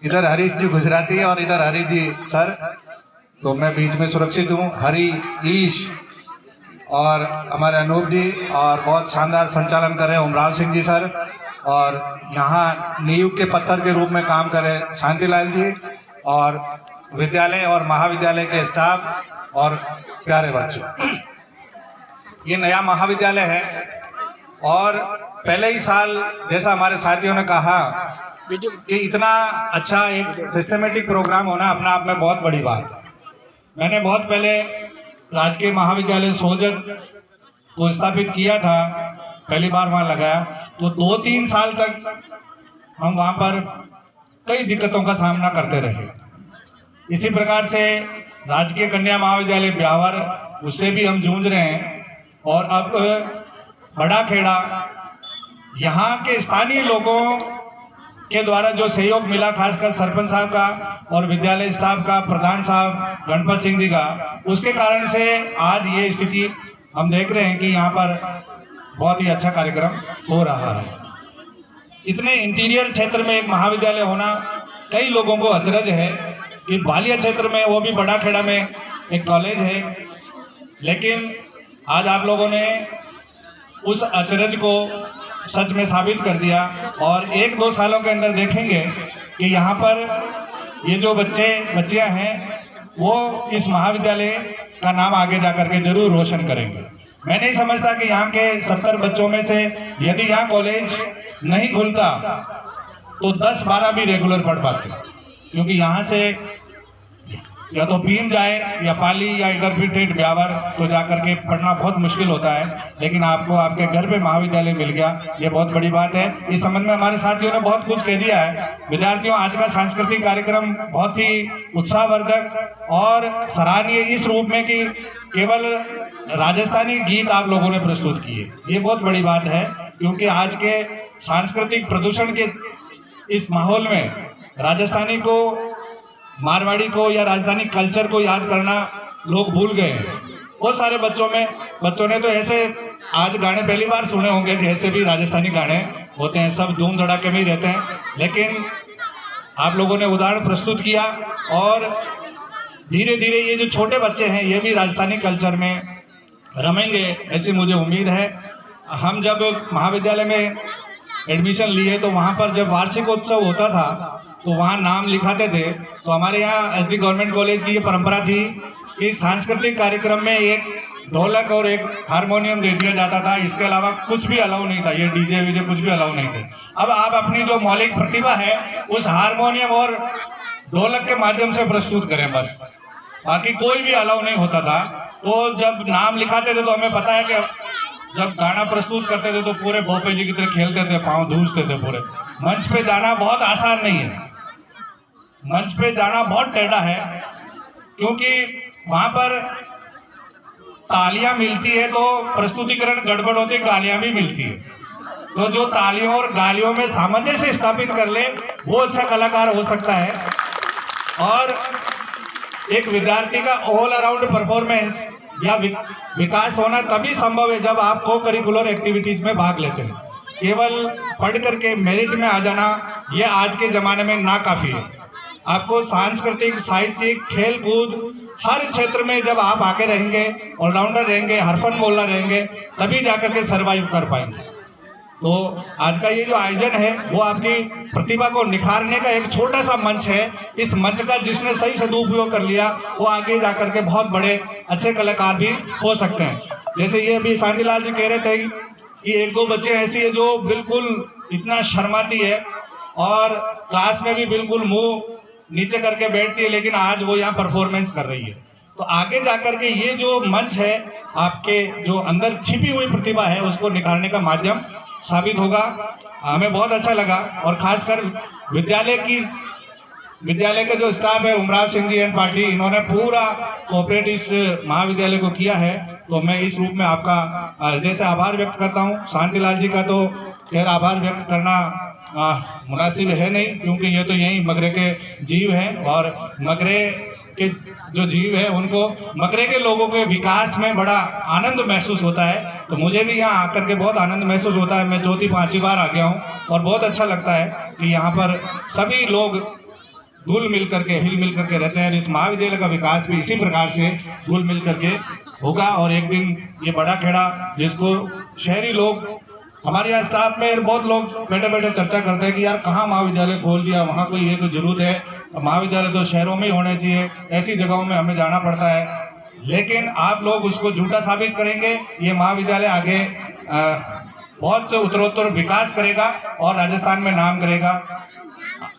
इधर हरीश जी गुजराती और इधर हरी जी सर, तो मैं बीच में सुरक्षित हूँ। हरी, ईश और हमारे अनूप जी, और बहुत शानदार संचालन कर रहे हैं उमराव सिंह जी सर, और यहाँ नींव के पत्थर के रूप में काम कर रहे शांतिलाल जी, और विद्यालय और महाविद्यालय के स्टाफ और प्यारे बच्चों। ये नया महाविद्यालय है और पहले ही साल, जैसा हमारे साथियों ने कहा, कि इतना अच्छा एक सिस्टमेटिक प्रोग्राम होना अपना आप में बहुत बड़ी बात है। मैंने बहुत पहले राजकीय महाविद्यालय सोजत को स्थापित किया था, पहली बार वहां लगाया, तो 2-3 साल तक हम वहां पर कई दिक्कतों का सामना करते रहे। इसी प्रकार से राजकीय कन्या महाविद्यालय ब्यावर, उससे भी हम जूझ रहे हैं। और अब बड़ा खेड़ा, यहाँ के स्थानीय लोगों के द्वारा जो सहयोग मिला, खासकर सरपंच साहब का और विद्यालय स्टाफ का, प्रधान साहब गणपत सिंह जी का, उसके कारण से आज ये स्थिति हम देख रहे हैं कि यहाँ पर बहुत ही अच्छा कार्यक्रम हो रहा है। इतने इंटीरियर क्षेत्र में एक महाविद्यालय होना कई लोगों को अचरज है कि बालिया क्षेत्र में, वो भी बड़ा खेड़ा में एक कॉलेज है, लेकिन आज आप लोगों ने उस अचरज को सच में साबित कर दिया। और 1-2 सालों के अंदर देखेंगे कि यहाँ पर ये जो बच्चियाँ हैं वो इस महाविद्यालय का नाम आगे जाकर के जरूर रोशन करेंगे। मैं नहीं समझता कि यहाँ के 70 बच्चों में से यदि यहाँ कॉलेज नहीं खुलता तो 10-12 भी रेगुलर पढ़ पाते, क्योंकि यहाँ से या तो पीन जाए या पाली या इधर फिर ठेठ ब्यावर तो जाकर के पढ़ना बहुत मुश्किल होता है, लेकिन आपको आपके घर पे महाविद्यालय मिल गया, ये बहुत बड़ी बात है। इस संबंध में हमारे साथियों ने बहुत कुछ कह दिया है। विद्यार्थियों, आज का सांस्कृतिक कार्यक्रम बहुत ही उत्साहवर्धक और सराहनीय इस रूप में कि केवल राजस्थानी गीत आप लोगों ने प्रस्तुत किए, ये बहुत बड़ी बात है, क्योंकि आज के सांस्कृतिक प्रदूषण के इस माहौल में राजस्थानी को, मारवाड़ी को या राजस्थानी कल्चर को याद करना लोग भूल गए हैं। बहुत सारे बच्चों ने तो ऐसे आज गाने पहली बार सुने होंगे, जैसे भी राजस्थानी गाने होते हैं सब धूम धड़ाके में ही रहते हैं, लेकिन आप लोगों ने उदाहरण प्रस्तुत किया और धीरे धीरे ये जो छोटे बच्चे हैं ये भी राजस्थानी कल्चर में रमेंगे, ऐसी मुझे उम्मीद है। हम जब महाविद्यालय में एडमिशन लिए तो वहाँ पर जब वार्षिकोत्सव होता था तो वहाँ नाम लिखाते थे, तो हमारे यहाँ एसडी गवर्नमेंट कॉलेज की ये परंपरा थी कि सांस्कृतिक कार्यक्रम में एक ढोलक और एक हारमोनियम दे दिया जाता था, इसके अलावा कुछ भी अलाउ नहीं था, ये डीजे वीजे कुछ भी अलाउ नहीं थे। अब आप अपनी जो मौलिक प्रतिभा है उस हारमोनियम और ढोलक के माध्यम से प्रस्तुत करें बस, बाकी कोई भी अलाउ नहीं होता था। तो जब नाम लिखाते थे तो हमें पता है कि जब गाना प्रस्तुत करते थे तो पूरे भोपे जी की तरह खेलते थे, पाँव धूसते थे पूरे। मंच पे जाना बहुत आसान नहीं है, मंच पे जाना बहुत टेढ़ा है, क्योंकि वहां पर तालियां मिलती है तो प्रस्तुतिकरण गड़बड़ होती, गालियां भी मिलती है। तो जो तालियों और गालियों में सामंजस्य स्थापित कर ले वो अच्छा कलाकार हो सकता है। और एक विद्यार्थी का ऑल अराउंड परफॉर्मेंस या विकास होना तभी संभव है जब आप को करिकुलर एक्टिविटीज में भाग लेते हैं। केवल पढ़ करके मेरिट में आ जाना ये आज के जमाने में ना काफी है। आपको सांस्कृतिक, साहित्यिक, खेल कूद हर क्षेत्र में जब आप आके रहेंगे, ऑलराउंडर रहेंगे, हरफन बोलना रहेंगे, तभी जाकर के सर्वाइव कर पाएंगे। तो आज का ये जो आयोजन है वो आपकी प्रतिभा को निखारने का एक छोटा सा मंच है। इस मंच का जिसने सही सदुपयोग कर लिया वो आगे जाकर के बहुत बड़े अच्छे कलाकार भी हो सकते हैं। जैसे ये अभी शांतिलाल जी कह रहे थे कि 1-2 बच्चे ऐसी है जो बिल्कुल इतना शर्माती है और क्लास में भी बिल्कुल मुंह नीचे करके बैठती है, लेकिन आज वो यहाँ परफॉर्मेंस कर रही है। तो आगे जाकर के ये जो मंच है आपके जो अंदर छिपी हुई प्रतिभा है उसको निखारने का माध्यम साबित होगा। हमें बहुत अच्छा लगा और खासकर विद्यालय का जो स्टाफ है, उमराव सिंह जी एंड पार्टी, इन्होंने पूरा कोऑपरेट इस महाविद्यालय को किया है। तो मैं इस रूप में आपका जैसे आभार व्यक्त करता हूँ। शांतिलाल जी का तो खैर आभार व्यक्त करना मुनासिब है नहीं, क्योंकि ये तो यही मगरे के जीव हैं और मगरे के जो जीव है उनको, मगरे के लोगों के विकास में बड़ा आनंद महसूस होता है। तो मुझे भी यहाँ आकर के बहुत आनंद महसूस होता है। मैं 4थी 5वीं बार आ गया हूँ और बहुत अच्छा लगता है कि यहाँ पर सभी लोग घुल मिल करके हिल मिल करके रहते हैं। इस महाविद्यालय का विकास भी इसी प्रकार से घुल मिल करके होगा। और एक दिन ये बड़ा खेड़ा जिसको शहरी लोग, हमारे यहाँ स्टाफ में बहुत लोग बैठे बैठे चर्चा करते हैं कि यार कहाँ महाविद्यालय खोल दिया, वहाँ कोई ये तो जरूरत है, महाविद्यालय तो शहरों में ही होने चाहिए, ऐसी जगहों में हमें जाना पड़ता है। लेकिन आप लोग उसको झूठा साबित करेंगे। ये महाविद्यालय आगे बहुत उत्तरोत्तर विकास करेगा और राजस्थान में नाम करेगा।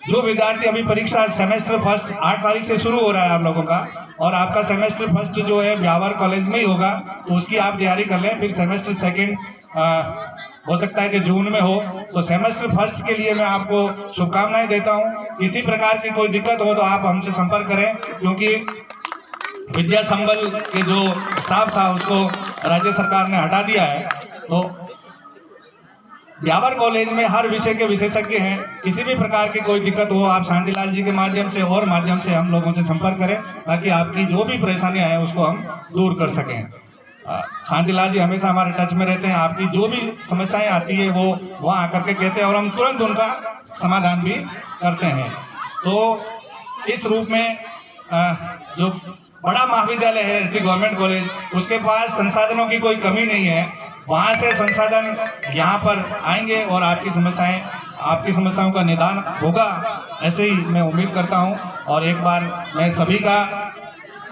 जो विद्यार्थी अभी परीक्षा सेमेस्टर फर्स्ट 8 तारीख से शुरू हो रहा है आप लोगों का, और आपका सेमेस्टर फर्स्ट जो है ब्यावर कॉलेज में ही होगा, तो उसकी आप तैयारी कर लें। फिर सेमेस्टर सेकंड हो सकता है कि जून में हो। तो सेमेस्टर फर्स्ट के लिए मैं आपको शुभकामनाएं देता हूं। इसी प्रकार की कोई दिक्कत हो तो आप हमसे संपर्क करें, क्योंकि विद्या संबल के जो स्टाफ था उसको राज्य सरकार ने हटा दिया है। तो ब्यावर कॉलेज में हर विषय के विशेषज्ञ हैं। किसी भी प्रकार की कोई दिक्कत हो आप शांतिलाल जी के माध्यम से और माध्यम से हम लोगों से संपर्क करें, ताकि आपकी जो भी परेशानियां हैं उसको हम दूर कर सकें। शांतिलाल जी हमेशा हमारे टच में रहते हैं। आपकी जो भी समस्याएं आती है वो वहाँ आकर के कहते हैं और हम तुरंत उनका समाधान भी करते हैं। तो इस रूप में जो बड़ा महाविद्यालय है एसटी गवर्नमेंट कॉलेज, उसके पास संसाधनों की कोई कमी नहीं है। वहाँ से संसाधन यहाँ पर आएंगे और आपकी समस्याओं का निदान होगा, ऐसे ही मैं उम्मीद करता हूँ। और एक बार मैं सभी का,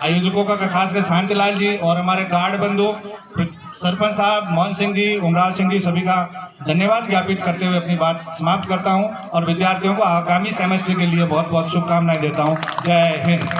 आयोजकों का खासकर शांतिलाल जी और हमारे गार्ड बंधु सरपंच साहब, मोहन सिंह जी, उमराव सिंह जी, सभी का धन्यवाद ज्ञापित करते हुए अपनी बात समाप्त करता हूं और विद्यार्थियों को आगामी सेमेस्टर के लिए बहुत बहुत शुभकामनाएं देता हूं। जय हिंद।